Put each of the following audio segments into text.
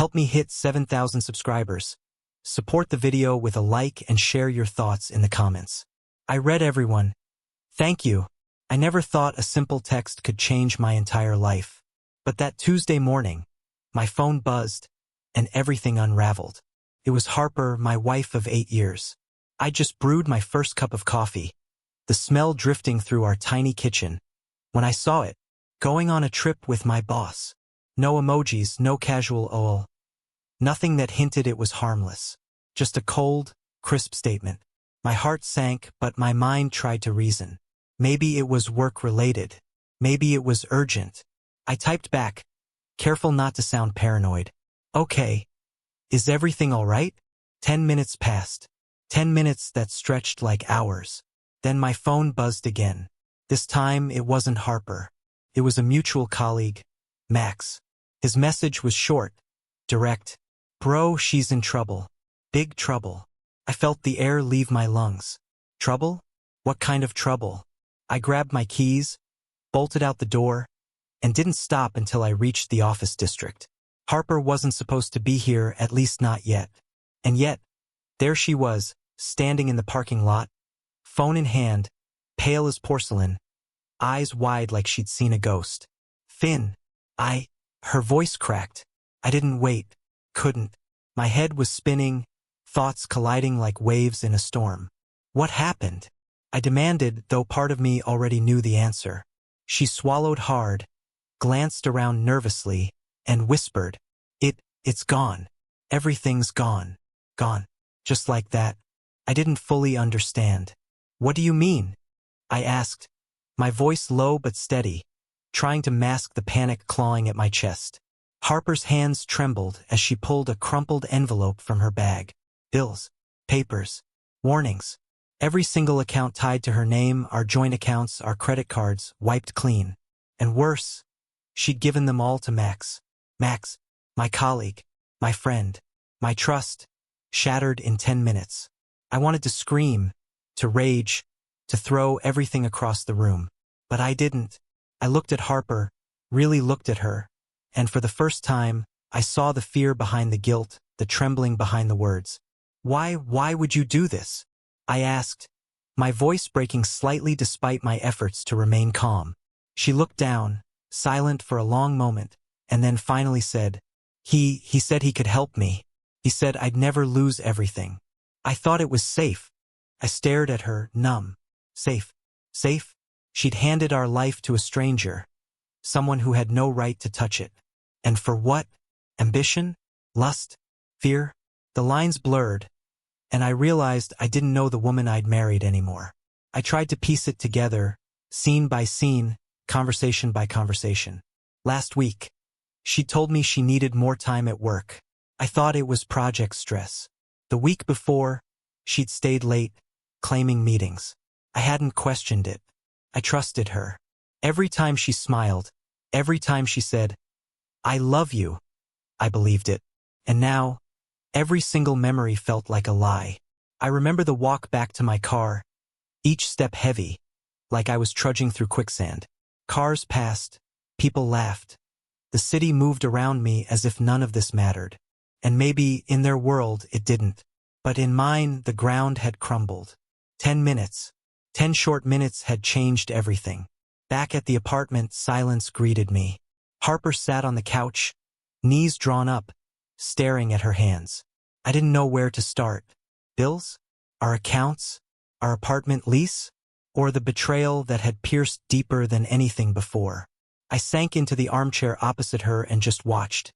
Help me hit 7,000 subscribers. Support the video with a like and share your thoughts in the comments. I read everyone. Thank you. I never thought a simple text could change my entire life. But that Tuesday morning, my phone buzzed, and everything unraveled. It was Harper, my wife of 8 years. I just brewed my first cup of coffee, the smell drifting through our tiny kitchen, when I saw it, going on a trip with my boss. No emojis, no casual OL. Nothing that hinted it was harmless. Just a cold, crisp statement. My heart sank, but my mind tried to reason. Maybe it was work-related. Maybe it was urgent. I typed back, careful not to sound paranoid. Okay. Is everything all right? 10 minutes passed. 10 minutes that stretched like hours. Then my phone buzzed again. This time it wasn't Harper. It was a mutual colleague, Max. His message was short, direct. Bro, she's in trouble. Big trouble. I felt the air leave my lungs. Trouble? What kind of trouble? I grabbed my keys, bolted out the door, and didn't stop until I reached the office district. Harper wasn't supposed to be here, at least not yet. And yet, there she was, standing in the parking lot, phone in hand, pale as porcelain, eyes wide like she'd seen a ghost. Finn, her voice cracked. I didn't wait, couldn't. My head was spinning, thoughts colliding like waves in a storm. What happened? I demanded, though part of me already knew the answer. She swallowed hard, glanced around nervously, and whispered, It's gone. Everything's gone. Gone. Just like that. I didn't fully understand. What do you mean? I asked, my voice low but steady, trying to mask the panic clawing at my chest. Harper's hands trembled as she pulled a crumpled envelope from her bag. Bills, papers, warnings. Every single account tied to her name, our joint accounts, our credit cards, wiped clean. And worse, she'd given them all to Max. Max, my colleague, my friend, my trust, shattered in 10 minutes. I wanted to scream, to rage, to throw everything across the room. But I didn't. I looked at Harper, really looked at her, and for the first time, I saw the fear behind the guilt, the trembling behind the words. Why would you do this? I asked, my voice breaking slightly despite my efforts to remain calm. She looked down, silent for a long moment, and then finally said, He said he could help me. He said I'd never lose everything. I thought it was safe. I stared at her, numb. Safe. Safe? She'd handed our life to a stranger, someone who had no right to touch it. And for what? Ambition? Lust? Fear? The lines blurred, and I realized I didn't know the woman I'd married anymore. I tried to piece it together, scene by scene, conversation by conversation. Last week, she told me she needed more time at work. I thought it was project stress. The week before, she'd stayed late, claiming meetings. I hadn't questioned it. I trusted her. Every time she smiled, every time she said, I love you, I believed it. And now, every single memory felt like a lie. I remember the walk back to my car, each step heavy, like I was trudging through quicksand. Cars passed, people laughed. The city moved around me as if none of this mattered. And maybe in their world it didn't. But in mine, the ground had crumbled. 10 minutes. 10 short minutes had changed everything. Back at the apartment, silence greeted me. Harper sat on the couch, knees drawn up, staring at her hands. I didn't know where to start. Bills? Our accounts? Our apartment lease? Or the betrayal that had pierced deeper than anything before? I sank into the armchair opposite her and just watched,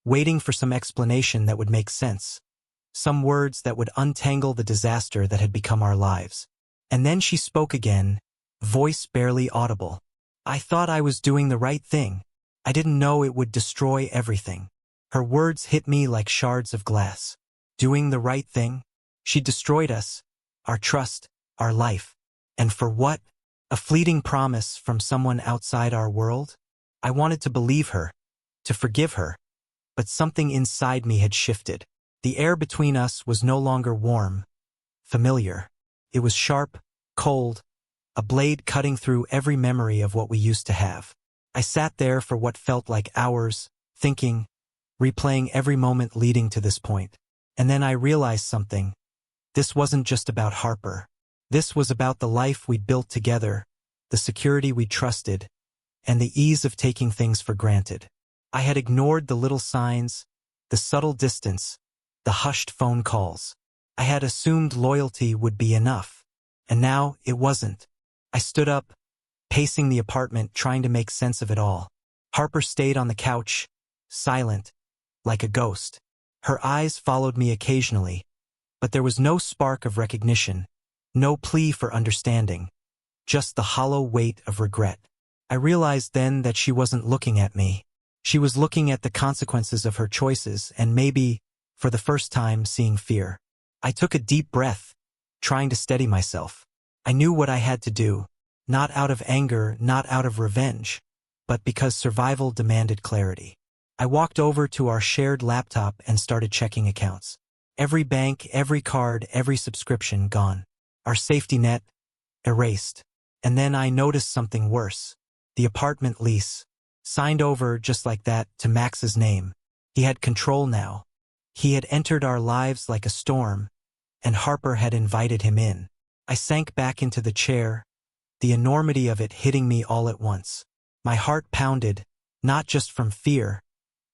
waiting for some explanation that would make sense, some words that would untangle the disaster that had become our lives. And then she spoke again, voice barely audible. I thought I was doing the right thing. I didn't know it would destroy everything. Her words hit me like shards of glass. Doing the right thing? She destroyed us, our trust, our life. And for what? A fleeting promise from someone outside our world? I wanted to believe her, to forgive her, but something inside me had shifted. The air between us was no longer warm, familiar. It was sharp, cold, a blade cutting through every memory of what we used to have. I sat there for what felt like hours, thinking, replaying every moment leading to this point. And then I realized something. This wasn't just about Harper. This was about the life we'd built together, the security we trusted, and the ease of taking things for granted. I had ignored the little signs, the subtle distance, the hushed phone calls. I had assumed loyalty would be enough. And now it wasn't. I stood up, pacing the apartment, trying to make sense of it all. Harper stayed on the couch, silent, like a ghost. Her eyes followed me occasionally, but there was no spark of recognition, no plea for understanding, just the hollow weight of regret. I realized then that she wasn't looking at me. She was looking at the consequences of her choices and maybe, for the first time, seeing fear. I took a deep breath, trying to steady myself. I knew what I had to do, not out of anger, not out of revenge, but because survival demanded clarity. I walked over to our shared laptop and started checking accounts. Every bank, every card, every subscription gone. Our safety net erased. And then I noticed something worse. The apartment lease, signed over just like that to Max's name. He had control now. He had entered our lives like a storm, and Harper had invited him in. I sank back into the chair, the enormity of it hitting me all at once. My heart pounded, not just from fear,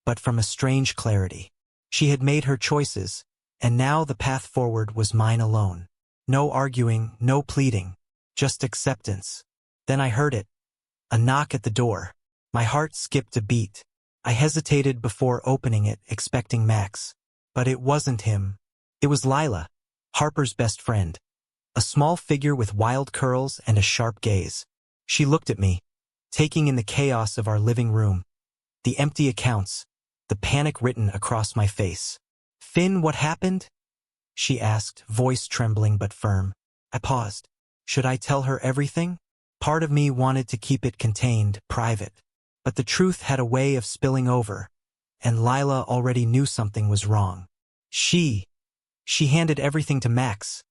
but from a strange clarity. She had made her choices, and now the path forward was mine alone. No arguing, no pleading, just acceptance. Then I heard it. A knock at the door. My heart skipped a beat. I hesitated before opening it, expecting Max. But it wasn't him. It was Lila, Harper's best friend. A small figure with wild curls and a sharp gaze. She looked at me, taking in the chaos of our living room. The empty accounts, the panic written across my face. "Finn, what happened?" she asked, voice trembling but firm. I paused. Should I tell her everything? Part of me wanted to keep it contained, private. But the truth had a way of spilling over, and Lila already knew something was wrong. She handed everything to Max,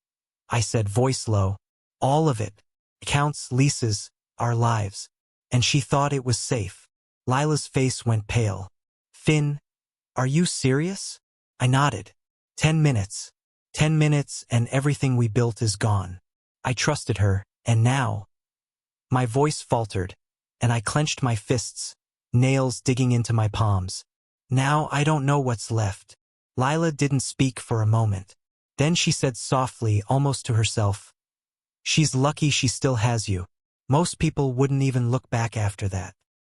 I said, voice low. All of it. Accounts, leases, our lives. And she thought it was safe. Lila's face went pale. "Finn, are you serious?" I nodded. 10 minutes. 10 minutes and everything we built is gone. I trusted her, and now... My voice faltered, and I clenched my fists, nails digging into my palms. Now I don't know what's left. Lila didn't speak for a moment. Then she said softly, almost to herself, "She's lucky she still has you. Most people wouldn't even look back after that."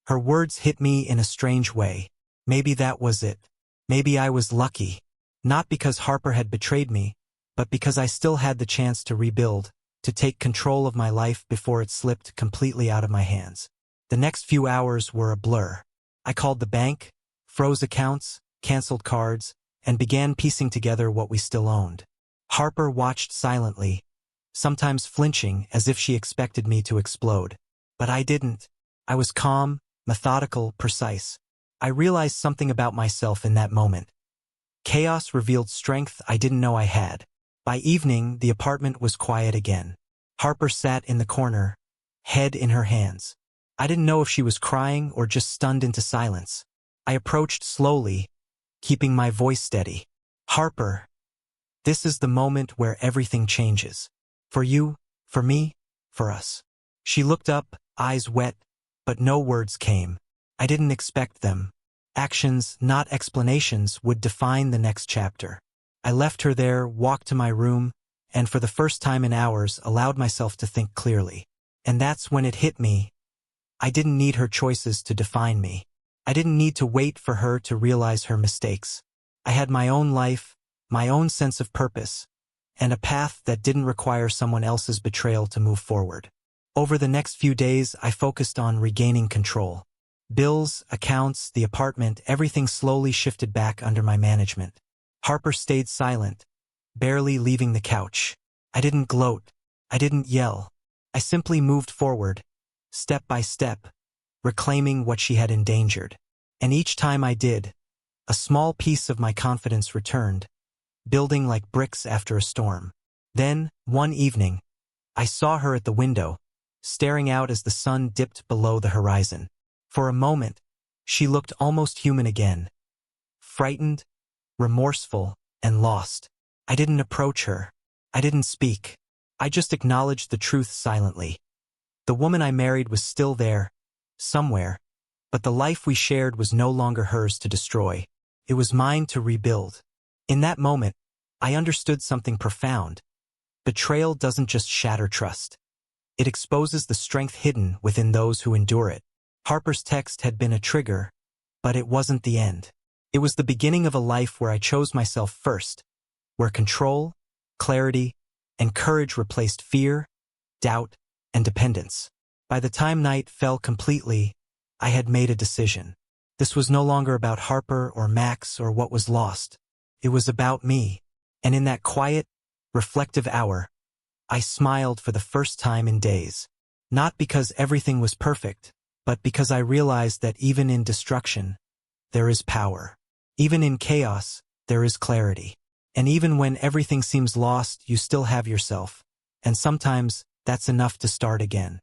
Her words hit me in a strange way. Maybe that was it. Maybe I was lucky. Not because Harper had betrayed me, but because I still had the chance to rebuild, to take control of my life before it slipped completely out of my hands. The next few hours were a blur. I called the bank, froze accounts, canceled cards, and began piecing together what we still owned. Harper watched silently, sometimes flinching as if she expected me to explode. But I didn't. I was calm, methodical, precise. I realized something about myself in that moment. Chaos revealed strength I didn't know I had. By evening, the apartment was quiet again. Harper sat in the corner, head in her hands. I didn't know if she was crying or just stunned into silence. I approached slowly, keeping my voice steady. "Harper, this is the moment where everything changes. For you, for me, for us." She looked up, eyes wet, but no words came. I didn't expect them. Actions, not explanations, would define the next chapter. I left her there, walked to my room, and for the first time in hours allowed myself to think clearly. And that's when it hit me. I didn't need her choices to define me. I didn't need to wait for her to realize her mistakes. I had my own life, my own sense of purpose, and a path that didn't require someone else's betrayal to move forward. Over the next few days, I focused on regaining control. Bills, accounts, the apartment, everything slowly shifted back under my management. Harper stayed silent, barely leaving the couch. I didn't gloat. I didn't yell. I simply moved forward, step by step, reclaiming what she had endangered. And each time I did, a small piece of my confidence returned, building like bricks after a storm. Then, one evening, I saw her at the window, staring out as the sun dipped below the horizon. For a moment, she looked almost human again. frightened, remorseful, and lost. I didn't approach her. I didn't speak. I just acknowledged the truth silently. The woman I married was still there, somewhere, but the life we shared was no longer hers to destroy. It was mine to rebuild. In that moment, I understood something profound. Betrayal doesn't just shatter trust. It exposes the strength hidden within those who endure it. Harper's text had been a trigger, but it wasn't the end. It was the beginning of a life where I chose myself first, where control, clarity, and courage replaced fear, doubt, and dependence. By the time night fell completely, I had made a decision. This was no longer about Harper or Max or what was lost. It was about me. And in that quiet, reflective hour, I smiled for the first time in days. Not because everything was perfect, but because I realized that even in destruction, there is power. Even in chaos, there is clarity. And even when everything seems lost, you still have yourself. And sometimes, that's enough to start again.